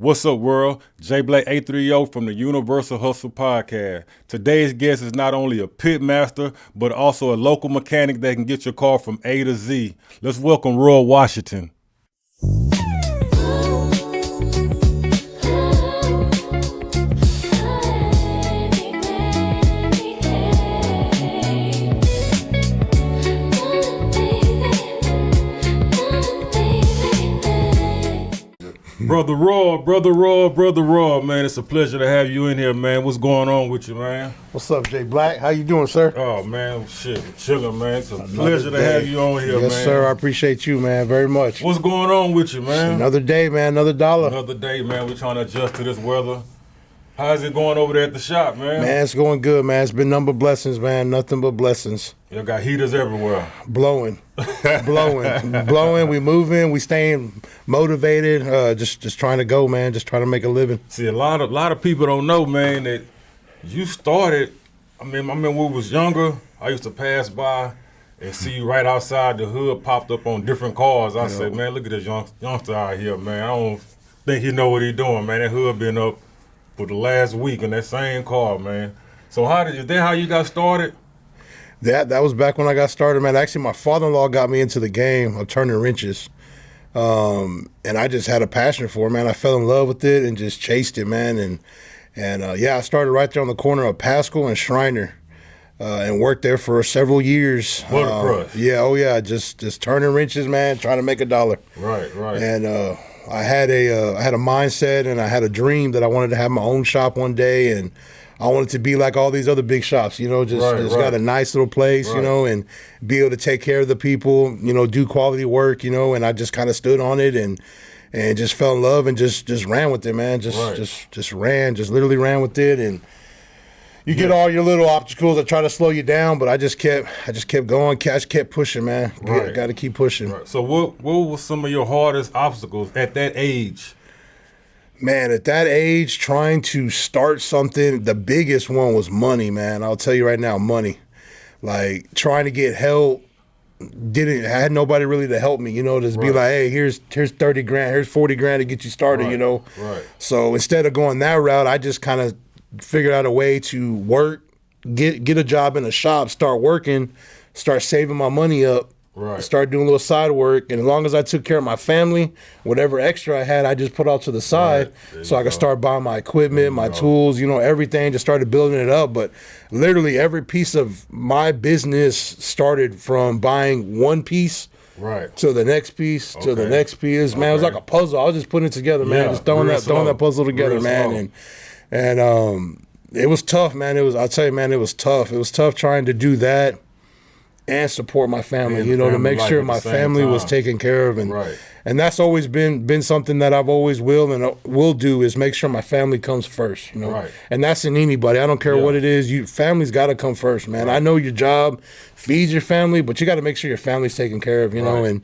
What's up, world? Ep.3 from the Universal Hustle Podcast. Today's guest is not only a pit master, but also a local mechanic that can get your car from A to Z. Let's welcome Roy Washington. Brother Roy, man, it's a pleasure to have you in here, man. What's going on with you, man? What's up, Jay Black? How you doing, sir? Oh, man, shit, chilling, man. It's a pleasure to have you on here, man. Yes, sir. I appreciate you, man, very much. What's going on with you, man? Another day, man, another dollar. Another day, man. We're trying to adjust to this weather. How's it going over there at the shop, man? Man, it's going good, man. It's been nothing but blessings, man. Nothing but blessings. You got heaters everywhere. Blowing. We moving. We staying motivated. Just trying to go, man. Just trying to make a living. See, a lot of people don't know, man, that you started. I mean, when we was younger, I used to pass by and see you right outside the hood popped up on different cars. I said, man, look at this youngster out here, man. I don't think he know what he doing, man. That hood been up for the last week in that same car, man. So is that how you got started? That was back when I got started, man. Actually, my father-in-law got me into the game of turning wrenches. And I just had a passion for it, man. I fell in love with it and just chased it, man. And I started right there on the corner of Pascal and Shriner and worked there for several years. Watercrush. Just turning wrenches, man, trying to make a dollar. Right. And I had a mindset and I had a dream that I wanted to have my own shop one day, and I wanted to be like all these other big shops, got a nice little place, and be able to take care of the people, do quality work, and I just kind of stood on it and just fell in love and just ran with it, man. Just literally ran with it. And you get all your little obstacles that try to slow you down, but I just kept going, kept pushing, man. Right. Got to keep pushing. Right. So what were some of your hardest obstacles at that age? Man, at that age, trying to start something, the biggest one was money, man. I'll tell you right now, money. Like, trying to get help, I had nobody really to help me, just be like, hey, here's 30 grand, here's 40 grand to get you started, Right. So instead of going that route, I just kind of figured out a way to work, get a job in a shop, start working, start saving my money up. Right. Start doing a little side work, and as long as I took care of my family, whatever extra I had, I just put out to the side so I could start buying my equipment, my tools, everything, just started building it up. But literally every piece of my business started from buying one piece to the next piece to the next piece. Man, it was like a puzzle. I was just putting it together, man, just throwing that puzzle together, man. And it was tough, man. I'll tell you, man, it was tough. It was tough trying to do that and support my family, to make sure my family was taken care of. And that's always been something that I've always will do, is make sure my family comes first, Right. And that's in anybody. I don't care what it is. Family's got to come first, man. Right. I know your job feeds your family, but you got to make sure your family's taken care of, know, and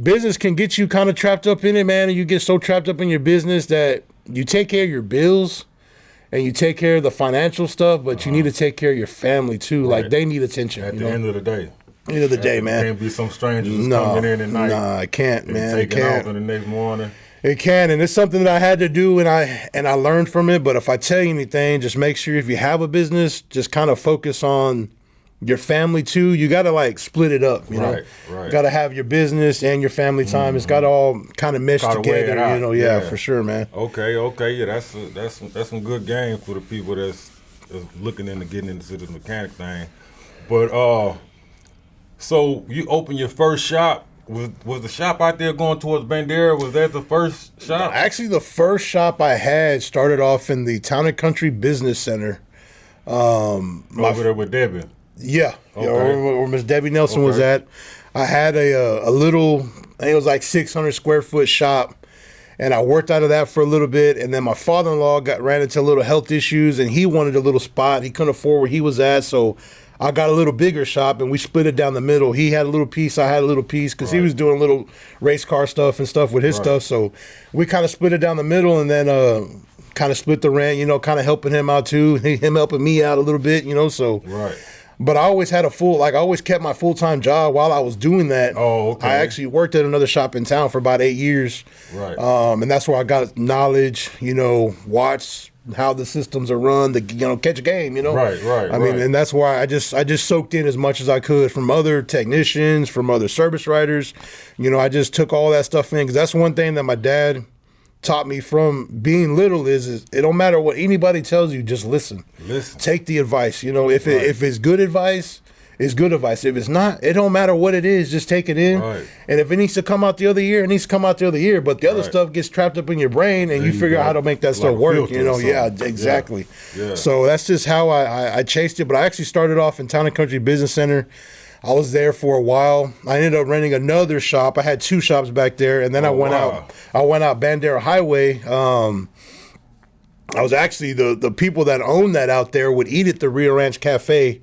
business can get you kind of trapped up in it, man, and you get so trapped up in your business that you take care of your bills and you take care of the financial stuff, but you need to take care of your family too. Right. Like, they need attention. At the end of the day. End of the day, man. Can't be some strangers coming in at night. Nah, it can't, man. It can't. Off in the next morning. It can, and it's something that I had to do, and I learned from it. But if I tell you anything, just make sure if you have a business, just kind of focus on your family too. You got to split it up, you know. Right. You got to have your business and your family time. Mm-hmm. It's got to all kind of mesh together, Yeah, for sure, man. Okay, yeah, that's some good game for the people that's looking into getting into this mechanic thing. But so you opened your first shop. Was the shop out there going towards Bandera? Was that the first shop? Actually, the first shop I had started off in the Town and Country Business Center. Over there with Debbie. Yeah, okay. Where Miss Debbie Nelson was at. I had a little, I think it was like 600 square foot shop, and I worked out of that for a little bit. And then my father-in-law ran into a little health issues, and he wanted a little spot. He couldn't afford where he was at, so I got a little bigger shop, and we split it down the middle. He had a little piece, I had a little piece, because he was doing little race car stuff and stuff with his stuff. So we kind of split it down the middle, and then kind of split the rent, kind of helping him out too, him helping me out a little bit, so. Right. But I always had I always kept my full-time job while I was doing that. Oh, okay. I actually worked at another shop in town for about 8 years. Right. And that's where I got knowledge, watch how the systems are run, catch a game, Right. I mean, and that's why I just soaked in as much as I could from other technicians, from other service writers. I just took all that stuff in, because that's one thing that my dad taught me from being little is it don't matter what anybody tells you, just listen. Take the advice. If it's good advice, it's good advice. If it's not, it don't matter what it is, just take it in. Right. And if it needs to come out the other year, it needs to come out the other year. But the other stuff gets trapped up in your brain, and you figure out how to make that stuff work. Yeah, exactly. Yeah. So that's just how I chased it. But I actually started off in Town and Country Business Center. I was there for a while. I ended up renting another shop. I had 2 shops back there, and then I went out Bandera Highway. I was actually the people that owned that out there would eat at the Rio Ranch Cafe,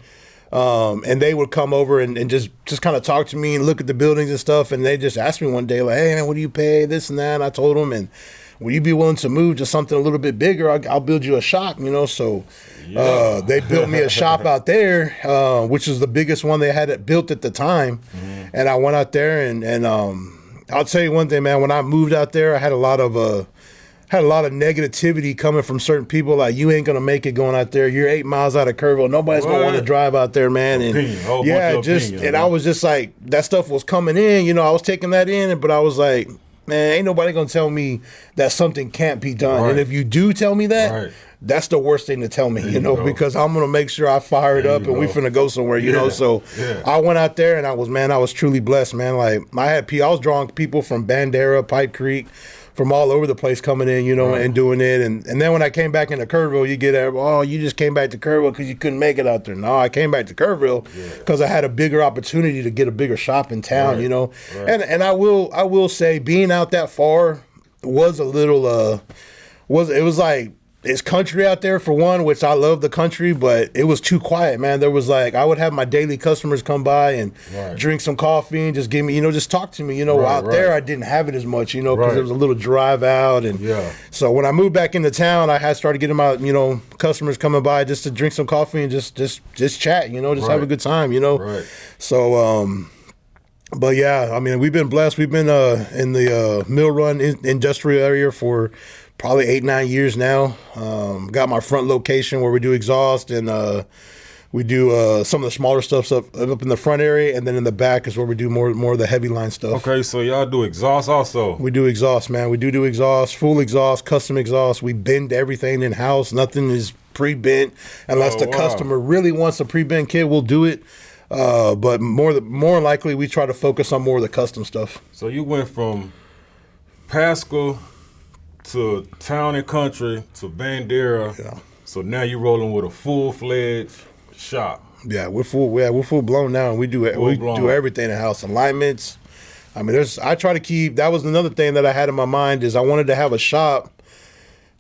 and they would come over and just kind of talk to me and look at the buildings and stuff. And they just asked me one day, like, "Hey man, what do you pay? This and that." And I told them, and will you be willing to move to something a little bit bigger? I'll build you a shop, So they built me a shop out there, which was the biggest one they had built at the time. Mm-hmm. And I went out there, and I'll tell you one thing, man. When I moved out there, I had a lot of negativity coming from certain people. Like, you ain't gonna make it going out there. You're 8 miles out of Kerrville. Nobody's gonna want to drive out there, man. And I was just like, that stuff was coming in. I was taking that in, but I was like, man, ain't nobody gonna tell me that something can't be done. Right. And if you do tell me that, that's the worst thing to tell me, because I'm gonna make sure I fire it up and we finna go somewhere, So I went out there, and I was truly blessed, man. Like, I was drawing people from Bandera, Pipe Creek, from all over the place coming in, and doing it. And then when I came back into Kerrville, you get you just came back to Kerrville because you couldn't make it out there. No, I came back to Kerrville because I had a bigger opportunity to get a bigger shop in town, Right. And I will say, being out that far was a little it was like, it's country out there for one, which I love the country, but it was too quiet, man. There was I would have my daily customers come by and drink some coffee and just give me, just talk to me, out there I didn't have it as much, because there was a little drive out. And so when I moved back into town, I had started getting my, customers coming by just to drink some coffee and just chat, just have a good time, Right. So, but yeah, I mean, we've been blessed. We've been in the Mill Run industrial area for probably 8-9 years now. Got my front location where we do exhaust, and we do some of the smaller stuff up in the front area, and then in the back is where we do more of the heavy line stuff. Okay, so y'all do exhaust also? We do exhaust, man. We do exhaust, full exhaust, custom exhaust. We bend everything in house. Nothing is pre-bent unless the customer really wants a pre-bent kit. We'll do it. But more likely, we try to focus on more of the custom stuff. So you went from Pascal to Town and Country to Bandera. Yeah. So now you're rolling with a full-fledged shop. Yeah, we're full blown now, and we do everything in house. Alignments. I mean, I try to keep. That was another thing that I had in my mind, is I wanted to have a shop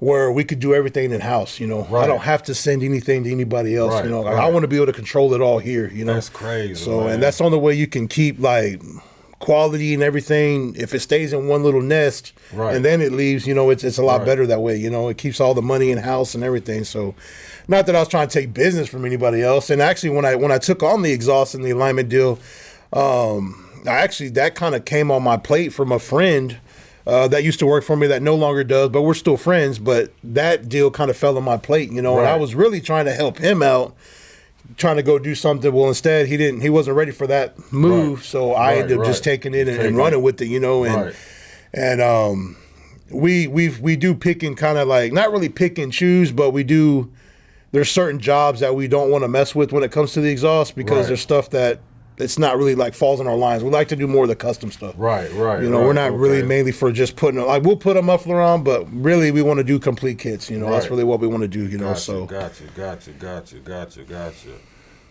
where we could do everything in house. Right. I don't have to send anything to anybody else. Right. I want to be able to control it all here. That's crazy. So, man. And that's the only way you can keep quality and everything. If it stays in one little nest and then it leaves, it's a lot better that way. It keeps all the money in house and everything. So, not that I was trying to take business from anybody else. And actually, when I took on the exhaust and the alignment deal, that kind of came on my plate from a friend that used to work for me that no longer does, but we're still friends. But that deal kind of fell on my plate, and I was really trying to help him out, trying to go do something. Well, instead he wasn't ready for that move, so I ended up just taking it and running with it, and we do pick and kind of not really pick and choose, but there's certain jobs that we don't want to mess with when it comes to the exhaust, because there's stuff that it's not really falls in our lines. We like to do more of the custom stuff. Right. We're not really mainly for just putting we'll put a muffler on, but really we want to do complete kits. That's really what we want to do. So. Gotcha.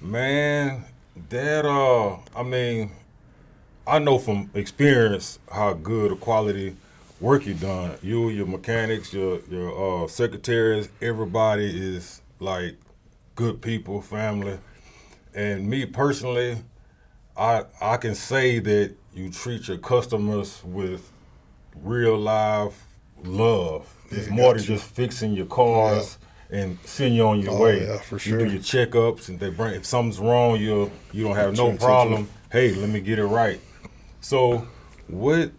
Man, that I mean, I know from experience how good a quality work you done. You, your mechanics, your secretaries, everybody is good people, family, and me personally. I can say that you treat your customers with real live love. It's more than just fixing your cars and send you on your way. Yeah, for You sure. do your checkups, and they bring if something's wrong, you don't have no Turn problem. Hey, let me get it right. So, what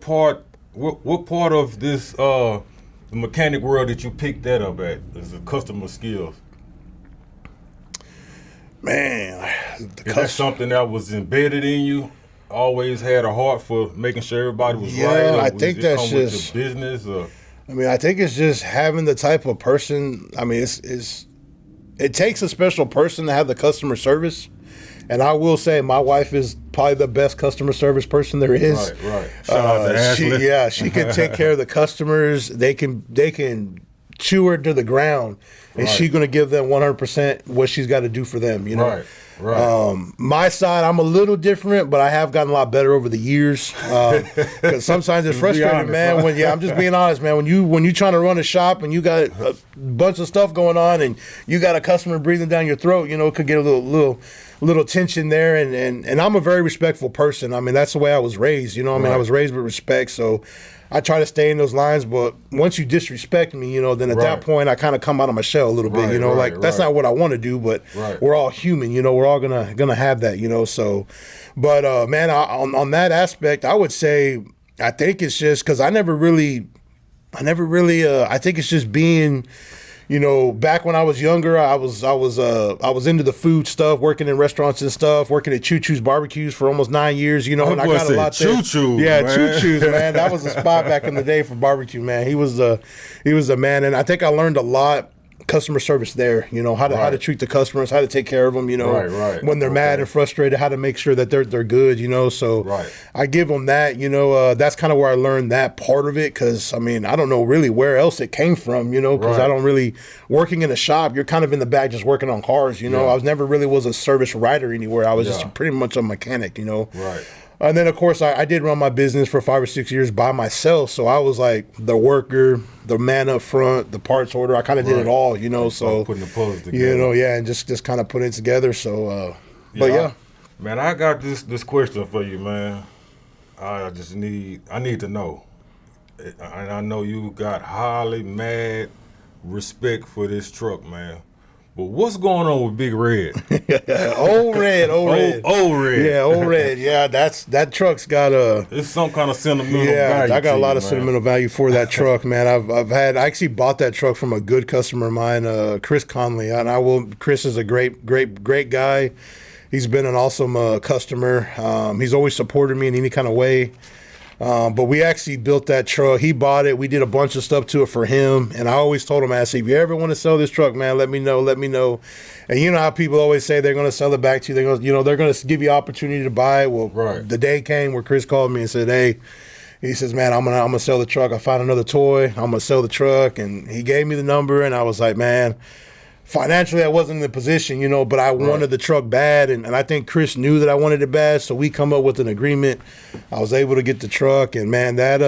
part of this the mechanic world did you pick that up at? Is the customer skills? Man, Is that something that was embedded in you? Always had a heart for making sure everybody was right? Or I was think it that's come just with your business. Or? I mean, I think it's just having the type of person. I mean, it takes a special person to have the customer service. And I will say, my wife is probably the best customer service person there is. Right. Shout out to Ashley. She can take care of the customers. They can chew her to the ground, and she's going to give them 100% what she's got to do for them. You know. Right. My side, I'm a little different, but I have gotten a lot better over the years. Because sometimes it's frustrating, honest, man. huh? I'm just being honest, man. When you trying to run a shop and you got a bunch of stuff going on, and you got a customer breathing down your throat, it could get a little tension there. And I'm a very respectful person. I mean, that's the way I was raised. I was raised with respect, so I try to stay in those lines. But once you disrespect me, then at that point I kind of come out of my shell a little bit. That's not what I want to do. But we're all human. We're all gonna have that. So, but man, on that aspect, I would say I think it's just because I never really. I think it's just being. Back when I was younger, I was into the food stuff, working in restaurants and stuff, working at Choo Choo's barbecues for almost 9 years. And I got a lot there. Choo Choo, yeah, man. Choo Choo's, man. That was a spot back in the day for barbecue, man. He was the man, and I think I learned a lot. Customer service there, how to treat the customers, how to take care of them, when they're mad and frustrated, how to make sure that they're good, so I give them that, that's kind of where I learned that part of it, because I mean, I don't know really where else it came from, because I don't really, working in a shop, you're kind of in the back just working on cars, I was never really was a service writer anywhere. I was just pretty much a mechanic, Right. And then, of course, I did run my business for 5 or 6 years by myself. So I was like the worker, the man up front, the parts order. I kind of did it all, So putting the puzzles together, and just kind of put it together. So, but yeah, man, I got this question for you, man. I need to know. And I know you got highly mad respect for this truck, man. But what's going on with Big Red? Old Red. Old Red. Yeah, Old Red. Yeah, that truck's got it's some kind of sentimental value. I got a lot of man. sentimental value for that truck, man. I actually bought that truck from a good customer of mine, Chris Conley. And Chris is a great guy. He's been an awesome customer. He's always supported me in any kind of way. But we actually built that truck. He bought it. We did a bunch of stuff to it for him. And I always told him, I said, if you ever want to sell this truck, man, let me know. And you know how people always say they're going to sell it back to you. They're going to give you opportunity to buy it. Well, the day came where Chris called me and said, hey, he says, man, I'm gonna sell the truck. I found another toy. I'm going to sell the truck. And he gave me the number. And I was like, man, financially, I wasn't in the position, but I wanted the truck bad, and I think Chris knew that I wanted it bad, so we come up with an agreement. I was able to get the truck, and man, that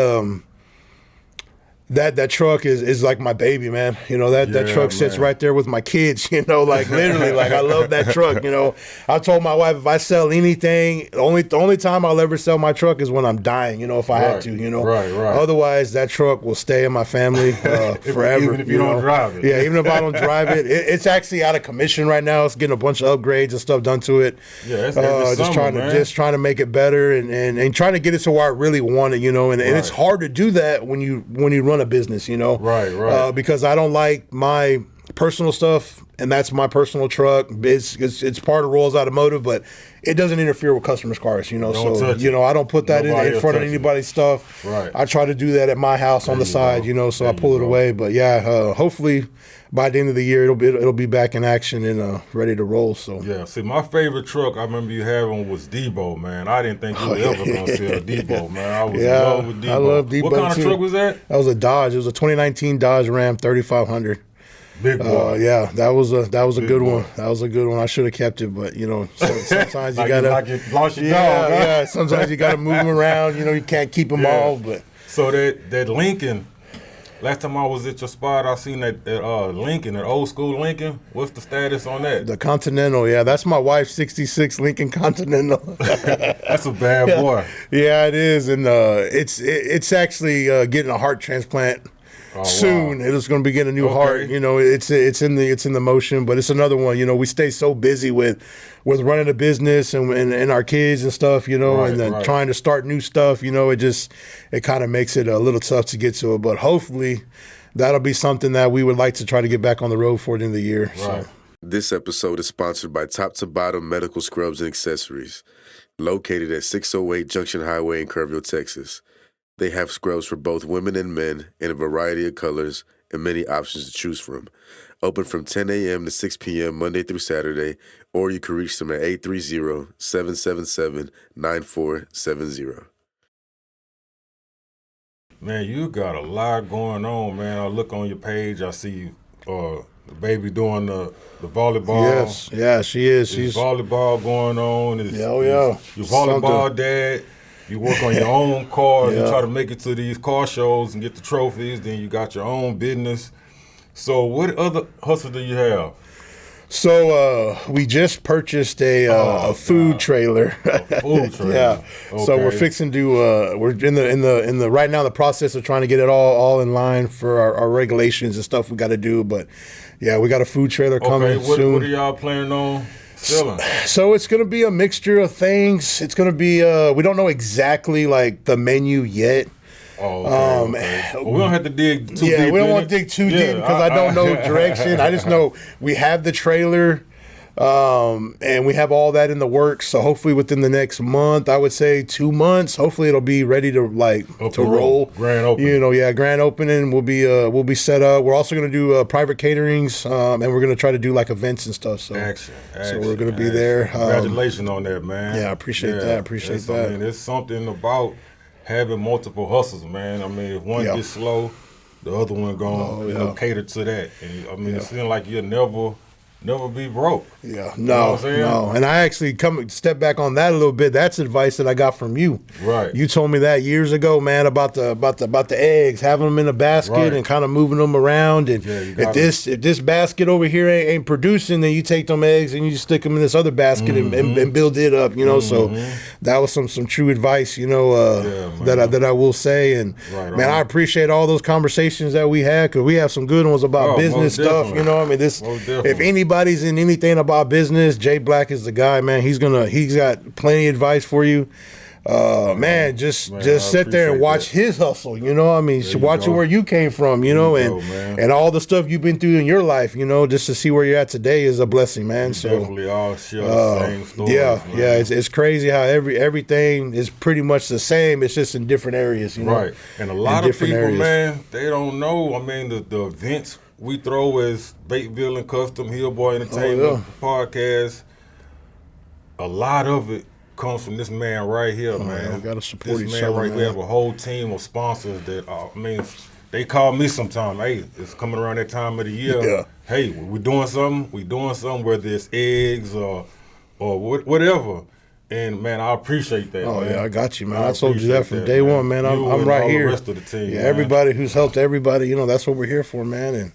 truck is like my baby, man. That truck sits right there with my kids, like literally, like I love that truck. I told my wife, if I sell anything, the only time I'll ever sell my truck is when I'm dying, if I had to, Right. Otherwise, that truck will stay in my family forever. Even if you don't drive it. Yeah, even if I don't drive it. It's actually out of commission right now. It's getting a bunch of upgrades and stuff done to it. Yeah, that's every summer, just trying to make it better and trying to get it to where I really want it, and it's hard to do that when you run a business, Right. Because I don't like my personal stuff, and that's my personal truck. It's part of Rolls Automotive, but it doesn't interfere with customers' cars, so I don't put that in front of anybody's stuff. Right. I try to do that at my house on the side, so I pull it away. But yeah, hopefully by the end of the year it'll be back in action and ready to roll. So yeah, see, my favorite truck I remember you having was Debo, man. I didn't think you were ever gonna sell Debo, man. I was in love with Debo. I love Debo. What kind of truck was that? That was a Dodge. It was a 2019 Dodge Ram 3500. Big boy. Yeah, that was a good one. That was a good one. I should have kept it, but sometimes you gotta lost your dog. Huh? Yeah. Sometimes you gotta move them around. You can't keep them all. But so that Lincoln. Last time I was at your spot, I seen that Lincoln, that old school Lincoln. What's the status on that? The Continental, yeah, that's my wife's '66 Lincoln Continental. That's a bad boy. Yeah, it is, and it's actually getting a heart transplant. soon. It's going to be getting a new heart. You know, it's in the motion, but it's another one. You know, we stay so busy with running a business and our kids and stuff. You know, and then trying to start new stuff. You know, it kind of makes it a little tough to get to it. But hopefully, that'll be something that we would like to try to get back on the road for the end of the year. Right. So. This episode is sponsored by Top to Bottom Medical Scrubs and Accessories, located at 608 Junction Highway in Kerrville, Texas. They have scrubs for both women and men in a variety of colors and many options to choose from. Open from 10 a.m. to 6 p.m. Monday through Saturday, or you can reach them at 830-777-9470. Man, you got a lot going on, man. I look on your page, I see the baby doing the volleyball. Yes, yeah, she is. She's volleyball going on. Yeah. Your volleyball dad. You work on your own cars. You try to make it to these car shows and get the trophies. Then you got your own business. So what other hustle do you have? So we just purchased a food trailer. A food trailer. Yeah. Okay. So we're fixing to we're in the right now the process of trying to get it all in line for our regulations and stuff we got to do. But yeah, we got a food trailer coming soon. What are y'all planning on selling? So it's going to be a mixture of things. It's going to be we don't know exactly like the menu yet. Oh, okay. Well, we don't have to dig too deep. Yeah, we don't want to dig too deep because I don't know direction. I just know we have the trailer, and we have all that in the works. So hopefully within the next month, I would say 2 months, hopefully it'll be ready to roll. Grand opening. You know, grand opening. We'll be set up. We're also going to do private caterings, and we're going to try to do like events and stuff. So, so we're going to be there. Congratulations on that, man. Yeah, I appreciate that. I appreciate that. I mean, it's something about having multiple hustles, man. I mean, if one gets slow, the other one gonna cater to that. And I mean, it seems like you'll never be broke. Yeah, no. And I actually step back on that a little bit. That's advice that I got from you. Right. You told me that years ago, man, about the eggs, having them in a basket and kind of moving them around. And if this basket over here ain't producing, then you take them eggs and you just stick them in this other basket and build it up. You know, so that was some true advice. You know, that I will say. And man, I appreciate all those conversations that we had because we have some good ones about business stuff. You know, I mean, if anybody's in anything about business, Jay Black is the guy, man. He's got plenty of advice for you. Man, just sit there and watch his hustle. You know, I mean, watch where you came from. You know, and all the stuff you've been through in your life. You know, just to see where you're at today is a blessing, man. So definitely all share the same stories. Yeah, it's crazy how everything is pretty much the same. It's just in different areas. You know, right. And a lot of people, man, they don't know. I mean, the events we throw as Bateville and Custom Hillboy Entertainment podcast, a lot of it comes from this man right here, man. We gotta support this each man other, right. We have a whole team of sponsors that I mean, they call me sometime. Hey, it's coming around that time of the year. Yeah. Hey, we're doing something. We're doing something, whether it's eggs or whatever. And man, I appreciate that. Oh man. yeah, I got you, man. I told you that from day one, man. I'm right here. The rest of the team, man. Everybody who's helped everybody, you know, that's what we're here for, man. And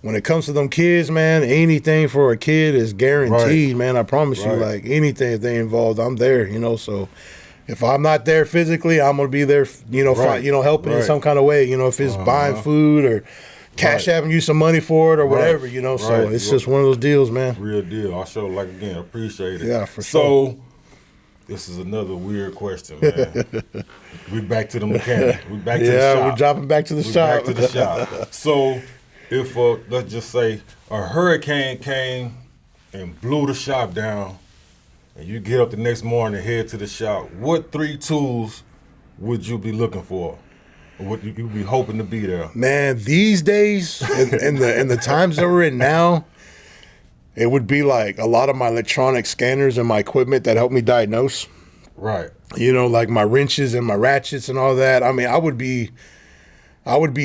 when it comes to them kids, man, anything for a kid is guaranteed, man. I promise you, like anything if they involved, I'm there, you know. So if I'm not there physically, I'm gonna be there, you know, helping in some kind of way, you know, if it's buying food or cash having you some money for it or whatever, you know. So it's just one of those deals, man. Real deal. I sure appreciate it. Yeah, for sure. So this is another weird question, man. We back to the mechanic. We back to the shop. Yeah, we're dropping back to the shop. Back to the shop. So if let's just say a hurricane came and blew the shop down, and you get up the next morning and head to the shop, what 3 tools would you be looking for? Or would you be hoping to be there? Man, these days, in the times that we're in now, it would be like a lot of my electronic scanners and my equipment that help me diagnose. Right. You know, like my wrenches and my ratchets and all that. I mean, I would be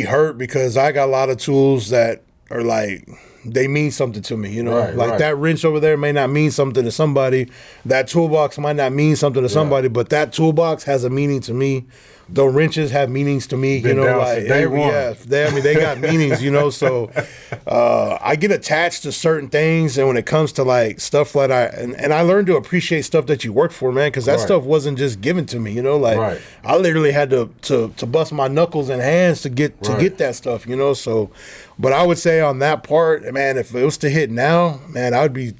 hurt because I got a lot of tools that are like they mean something to me, you know. Right, like right. that wrench over there may not mean something to somebody. That toolbox might not mean something to somebody, but that toolbox has a meaning to me. The wrenches have meanings to me, Been you know. down Like since day one. yeah, they got meanings, you know. So I get attached to certain things, and when it comes to like stuff that and I learned to appreciate stuff that you work for, man, because that Right. stuff wasn't just given to me, you know. Like Right. I literally had to bust my knuckles and hands to get Right. that stuff, you know. So, but I would say on that part, man, if it was to hit now, man, I'd be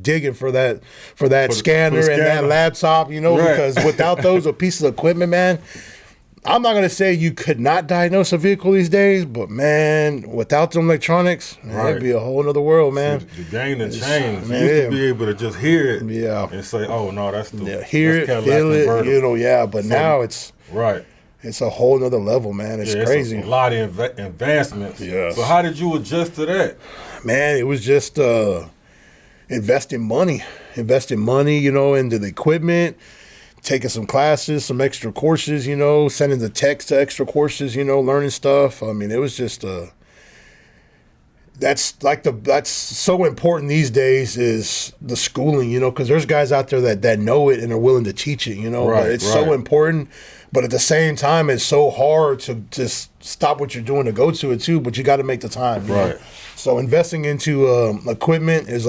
digging for that scanner and that scanner. laptop, you know, Right. because without those pieces of equipment, man. I'm not gonna say you could not diagnose a vehicle these days, but man, without them electronics, man, Right. it'd be a whole nother world, man. The game has changed. man, You used yeah. to be able to just hear it Yeah. and say, oh, no, that's the Yeah, hear it, that's Cadillac feel it, convertible. you know, yeah. But now it's Right. a whole nother level, man. It's Yeah, crazy, a lot of advancements. Yes. So how did you adjust to that? man. It was just investing money, you know, into the equipment. Taking some classes, some extra courses, you know, sending the text to extra courses, you know, learning stuff. I mean, it was just that's so important these days is the schooling, you know, because there's guys out there that know it and are willing to teach it, you know. Right, but it's so right. important, but at the same time, it's so hard to just stop what you're doing to go to it too. But you got to make the time, you know? Right. So investing into equipment is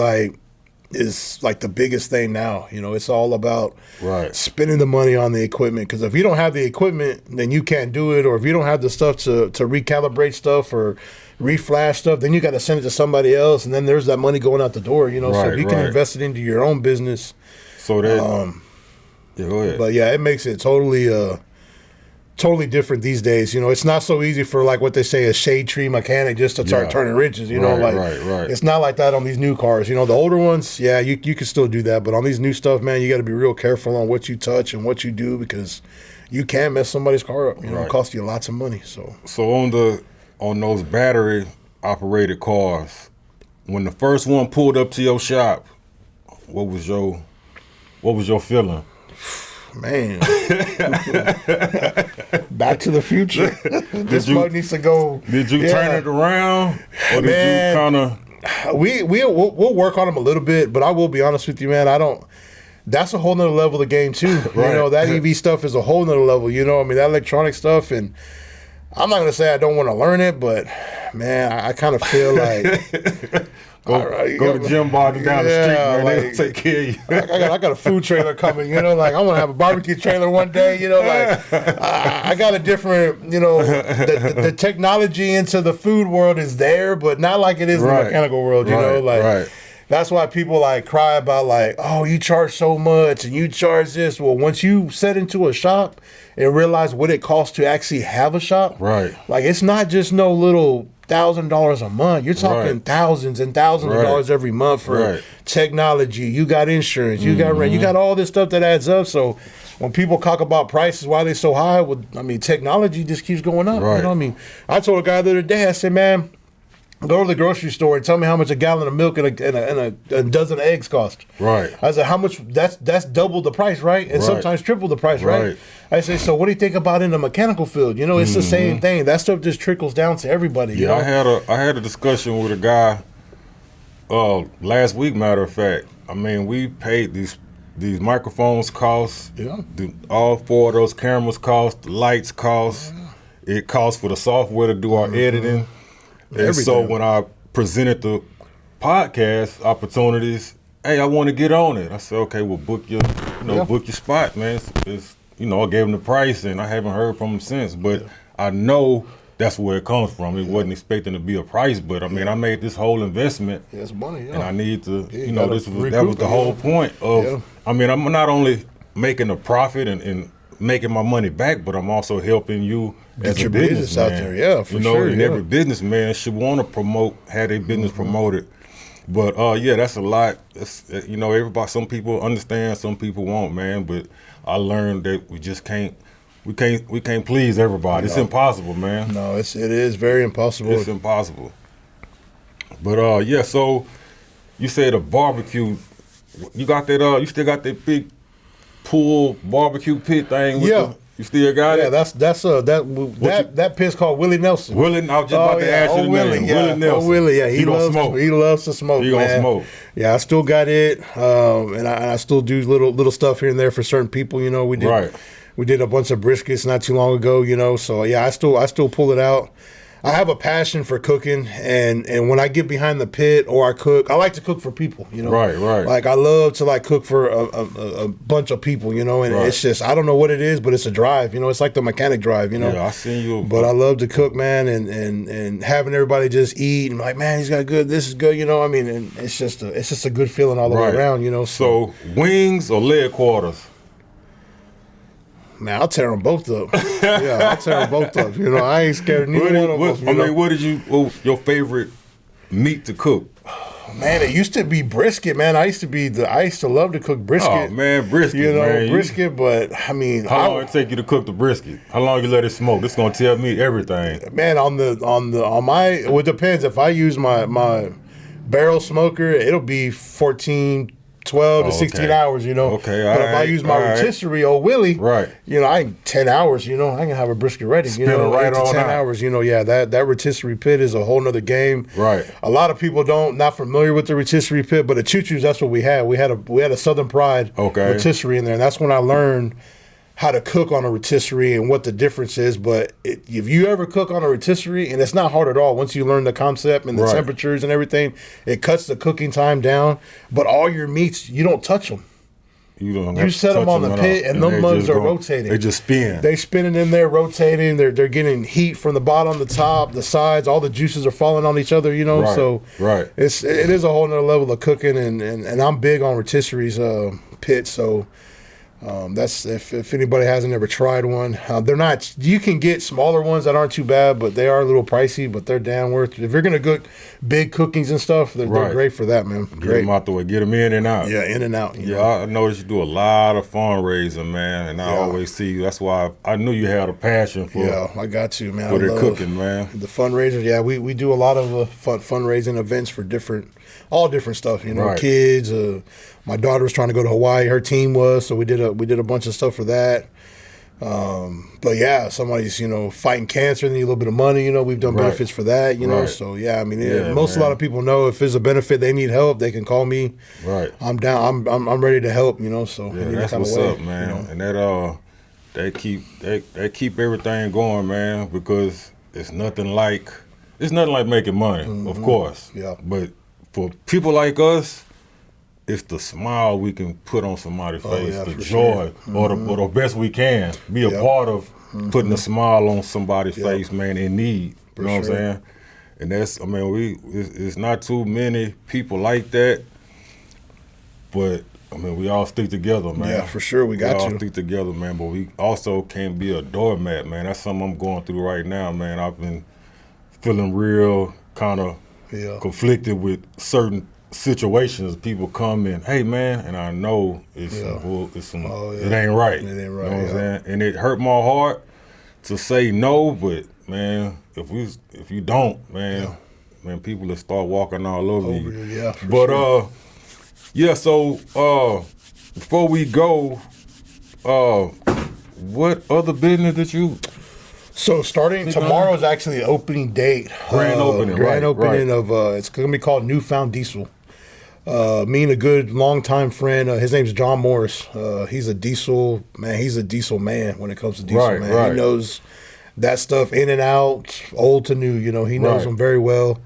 like the biggest thing now. You know, it's all about Right. spending the money on the equipment, because if you don't have the equipment, then you can't do it. Or if you don't have the stuff to recalibrate stuff or reflash stuff, then you got to send it to somebody else, and then there's that money going out the door. You know, so Right, if you can right. invest it into your own business. So that, yeah, go ahead. But yeah, it makes it totally different these days. You know, it's not so easy for like what they say a shade tree mechanic just to start Yeah. turning wrenches. You know, Right, like right. it's not like that on these new cars. You know, the older ones, yeah, you can still do that, but on these new stuff, man, you got to be real careful on what you touch and what you do, because you can mess somebody's car up. You know, Right. it costs you lots of money. So So on those battery operated cars, when the first one pulled up to your shop, what was your feeling? man, Back to the Future. This you- mug needs to go. Did you Yeah. turn it around, or did Man. you kind of? We'll work on them a little bit, but I will be honest with you, man. I don't. That's a whole nother level of the game too. Right. You know, that EV stuff is a whole nother level. You know, I mean, that electronic stuff, and I'm not gonna say I don't want to learn it, but man, I kind of feel like Go to Jim Barton down the street, Yeah, man. They'll like- take care of you. I got a food trailer coming, you know, like I want to have a barbecue trailer one day, you know, like I got a different, you know, the technology into the food world is there, but not like it is in Right. the mechanical world, you know, Right, like right. that's why people like cry about like, oh, you charge so much and you charge this. Well, once you set into a shop and realize what it costs to actually have a shop, Right. like it's not just no little $1,000 a month. You're talking Right. thousands and thousands Right. of dollars every month for Right. technology. You got insurance. You got rent. You got all this stuff that adds up. So when people talk about prices, why they so high, well, I mean, technology just keeps going up. Right. You know what I mean? I told a guy the other day, I said, man, go to the grocery store and tell me how much a gallon of milk and a dozen eggs cost. Right. I said, how much? That's double the price, right? And Right. sometimes triple the price, right? Right. I say, so what do you think about in the mechanical field? You know, it's the same thing. That stuff just trickles down to everybody. You Yeah, know? I had a discussion with a guy last week. Matter of fact, I mean, we paid these microphones cost. Yeah. All four of those cameras cost. The lights cost. It costs for the software to do our editing. And so Everything. when I presented the podcast opportunities, hey, I want to get on it. I said, okay, well, book your spot, man. It's I gave him the price, and I haven't heard from him since. But I know that's where it comes from. It wasn't expecting to be a price, but I mean, I made this whole investment, Yeah, it's money, yeah. and I need to, Yeah, you that gotta was recoup the it, whole yeah. point of. Yeah. I mean, I'm not only making a profit and making my money back, but I'm also helping you Get as your a business businessman. out there, yeah, for you know, sure, and yeah. every businessman should want to have their business promoted. But yeah, that's a lot. It's, everybody. Some people understand, some people won't, man. But I learned that we just can't. We can't please everybody. It's impossible, man. No, it is very impossible. It's impossible. But yeah. So you said a barbecue. You got that? You still got that big pool barbecue pit thing? With Yeah. You still got Yeah, it? that pit's called Willie Nelson. Willie, I was just about to ask you the Willie, name. yeah. Willie Nelson. Willie, yeah, he gonna smoke. loves to smoke. He gonna man. smoke. Yeah, I still got it, and I still do little stuff here and there for certain people. You know, we did a bunch of briskets not too long ago. You know, so yeah, I still pull it out. I have a passion for cooking, and when I get behind the pit or I cook, I like to cook for people, you know. Right. Like I love to like cook for a bunch of people, you know, and it's just I don't know what it is, but it's a drive, you know. It's like the mechanic drive, you know. Yeah, I seen you. But I love to cook, man, and having everybody just eat and like, man, he's got good. This is good, you know. I mean, and it's just a good feeling all the way around, you know. So wings or leg quarters? Man, I'll tear them both up. Yeah, I'll tear them both up. You know, I ain't scared of neither one of them. What did your favorite meat to cook? Man, it used to be brisket, man. I used to love to cook brisket. Oh man, brisket, you know, man. brisket. But I mean, how long it take you to cook the brisket? How long you let it smoke? This gonna tell me everything. Man, on my, well, it depends. If I use my barrel smoker, it'll be 12 to 16 hours, you know. Okay, but if I use my rotisserie, old Willie, you know, 10 hours, you know, I can have a brisket ready. Spin it right 8 to 10 hours, you know. Yeah, that rotisserie pit is a whole nother game. Right. A lot of people not familiar with the rotisserie pit, but at Choo-Choo's, that's what we had. We had a Southern Pride rotisserie in there, and that's when I learned how to cook on a rotisserie and what the difference is. But if you ever cook on a rotisserie, and it's not hard at all once you learn the concept and the temperatures and everything, it cuts the cooking time down. But all your meats, you don't touch them. You set them on the pit, and them mugs are rotating. They just spin. They spinning in there, rotating. They're getting heat from the bottom, the top, the sides. All the juices are falling on each other, you know. So it is a whole nother level of cooking, and I'm big on rotisseries pit. So that's if anybody hasn't ever tried one, they're not. You can get smaller ones that aren't too bad, but they are a little pricey. But they're damn worth it. If you're gonna cook big cookings and stuff, they're great for that, man. Get them out the way, get them in and out. Yeah, in and out. You know? I noticed you do a lot of fundraising, man, and I always see you. That's why I knew you had a passion for. Yeah, I got to, man. For the cooking, man. The fundraisers, yeah, we do a lot of fundraising events for all different stuff. You know, kids. My daughter was trying to go to Hawaii. Her team was, so we did a bunch of stuff for that. But yeah, somebody's fighting cancer, they need a little bit of money. You know, we've done benefits for that. You know, so yeah, I mean, a lot of people know if there's a benefit they need help, they can call me. Right, I'm down. I'm ready to help. You know, so yeah, that's what's up, man. You know? And that they keep everything going, man, because it's nothing like making money, of course. Yeah, but for people like us, it's the smile we can put on somebody's face, the joy, or the best we can. Be a part of putting a smile on somebody's face, man, in need. You know what I'm saying? And that's, it's not too many people like that, but, we all stick together, man. Yeah, for sure, we all stick together, man, but we also can't be a doormat, man. That's something I'm going through right now, man. I've been feeling real kind of conflicted with certain situations. People come in, hey man, and I know it ain't right. It ain't right. You know what I'm saying? And it hurt my heart to say no, but man, if you don't, man, people will start walking all over you. Yeah, but so before we go, what other business did you? So starting tomorrow is actually the opening date. Grand opening of it's going to be called Newfound Diesel. Me and a good longtime friend, his name's John Morris. He's a diesel man. He's a diesel man when it comes to diesel, man. He knows that stuff in and out, old to new. You know, he knows them very well.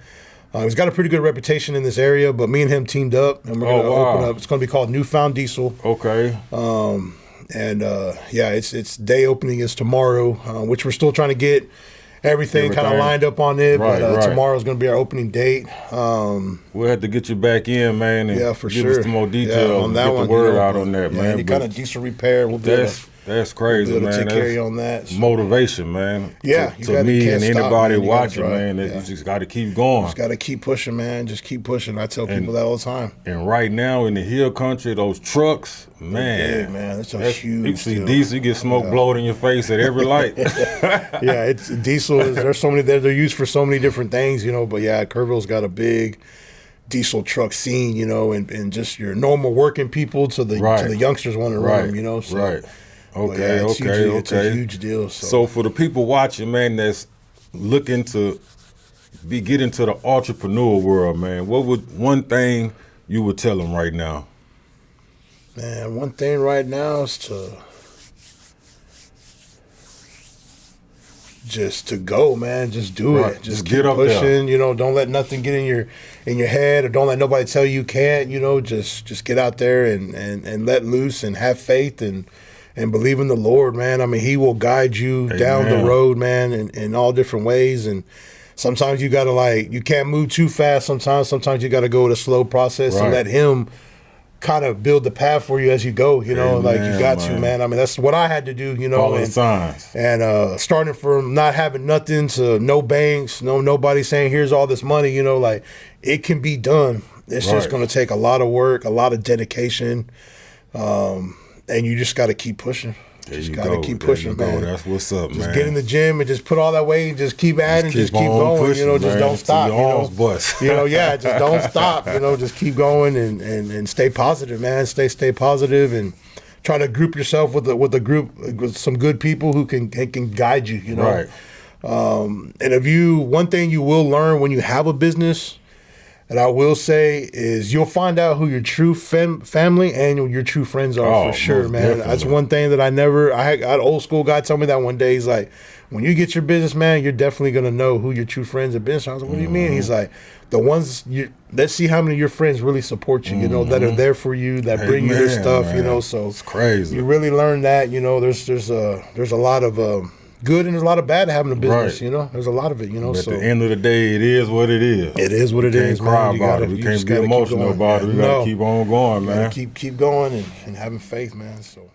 He's got a pretty good reputation in this area, but me and him teamed up, and we're going to open up. It's going to be called Newfound Diesel. Okay. Its day opening is tomorrow, which we're still trying to get everything kind of lined up on it. But tomorrow's going to be our opening date. We'll have to get you back in, man, and give us some more details on that get one. The word out on that, man. Any kind of diesel repair, we'll be that's crazy, man. Take care of you on that. So. Motivation, man. Yeah, to me and anybody watching, man, you just got to keep going. Just got to keep pushing, man. Just keep pushing. I tell people that all the time. And right now in the hill country, those trucks, man, that's huge. You see diesel, you get smoke blowed in your face at every light. Yeah, it's diesel. There's so many. They're used for so many different things, But yeah, Kerrville's got a big diesel truck scene, and just your normal working people to the youngsters want to run them, So But yeah, it's it's a huge deal. So for the people watching, man, that's looking to get into the entrepreneur world, man, what would one thing you would tell them right now? Man, one thing right now is to go, man. Just do it. Just keep get up pushing. there. You know, don't let nothing get in your head, or don't let nobody tell you can't. You know, just get out there and let loose and have faith and believe in the Lord, man. I mean, He will guide you down the road, man, in all different ways. And sometimes you gotta you can't move too fast. Sometimes you gotta go at a slow process and let Him kind of build the path for you as you go, you know, you got to, man. I mean, that's what I had to do, you know. Follow the signs. And starting from not having nothing to no banks, nobody saying, here's all this money, you know, it can be done. It's just going to take a lot of work, a lot of dedication, and you just got to keep pushing. Just got to keep pushing, man. That's what's up, man. Just get in the gym and just put all that weight and just keep adding, just keep going, pushing, you know, just don't stop, you know. Bust. You know, just don't stop, you know, just keep going and stay positive, man. Stay positive and try to group yourself with a group with some good people who can guide you, you know. Right. And one thing you will learn when you have a business, and I will say, is you'll find out who your true family and your true friends are for sure, man. Definitely. That's one thing that I had an old school guy tell me that one day. He's like, when you get your business, man, you're definitely going to know who your true friends have been. So I was like, what do you mean? He's like, the ones let's see how many of your friends really support you, you know, that are there for you, that bring you their stuff, man. You know, so it's crazy. You really learn that, you know, there's a lot of, good and there's a lot of bad having a business, you know. There's a lot of it, you know. But at the end of the day, it is what it is. It is what it is, man. Can't cry about it. We can't be emotional about it. We gotta keep on going, man. Keep going and having faith, man. So.